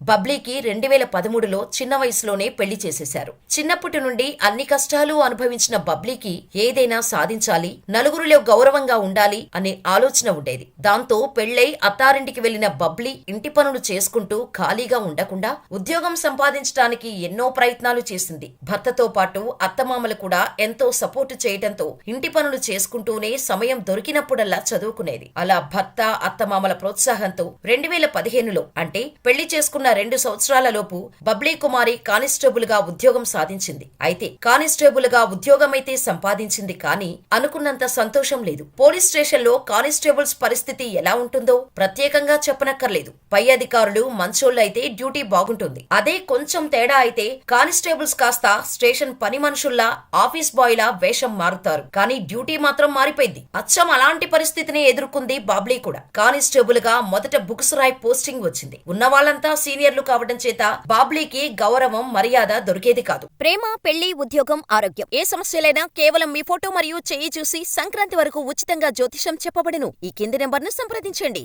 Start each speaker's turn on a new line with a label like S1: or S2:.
S1: బబ్లీకి 2013లో చిన్న వయసులోనే పెళ్లి చేసేశారు. చిన్నప్పటి నుండి అన్ని కష్టాలు అనుభవించిన బబ్లీకి ఏదైనా సాధించాలి, నలుగురిలో గౌరవంగా ఉండాలి అనే ఆలోచన ఉండేది. దాంతో పెళ్లై అత్తారింటికి వెళ్లిన బబ్లీ ఇంటి పనులు చేసుకుంటూ ఖాళీగా ఉండకుండా ఉద్యోగం సంపాదించడానికి ఎన్నో ప్రయత్నాలు చేసింది. భర్తతో పాటు అత్తమామలు కూడా ఎంతో సపోర్టు చేయడంతో ఇంటి పనులు చేసుకుంటూనే సమయం దొరికినప్పుడల్లా చదువుకునేది. అలా భర్త అత్తమామల ప్రోత్సాహంతో 2015లో అంటే పెళ్లి చేసుకున్న 2 సంవత్సరాల లోపు బబ్లీ కుమారి కానిస్టేబుల్ గా ఉద్యోగం సాధించింది. అయితే కానిస్టేబుల్ గా ఉద్యోగమైతే సంపాదించింది కానీ అనుకున్నంత సంతోషం లేదు. పోలీస్ స్టేషన్లో కానిస్టేబుల్స్ పరిస్థితి ఎలా ఉంటుందో ప్రత్యేకంగా చెప్పనక్కర్లేదు. పై అధికారులు మంచోళ్ళైతే డ్యూటీ బాగుంటుంది. అదే కొంచెం తేడా అయితే కానిస్టేబుల్స్ కాస్త స్టేషన్ పని మనుషుల్లా ఆఫీస్ బాయ్ లా వేషం మారుతారు. కానీ డ్యూటీ మాత్రం మారిపోయింది. అచ్చం అలాంటి పరిస్థితిని ఎదుర్కొంది బాబ్లీ కూడా. కానిస్టేబుల్ గా మొదట బుక్స్ రాయ్ పోస్టింగ్ వచ్చింది. ఉన్నవాళ్లంతా సీనియర్లు కావడం చేత బాబ్లీకి గౌరవం మర్యాద దొరికేది కాదు.
S2: ప్రేమ, పెళ్లి, ఉద్యోగం, ఆరోగ్యం ఏ సమస్యలైనా కేవలం మీ ఫోటో మరియు చెయ్యి చూసి సంక్రాంతి వరకు ఉచితంగా జ్యోతిషం చెప్పబడును. ఈ కింది నెంబర్ను సంప్రదించండి.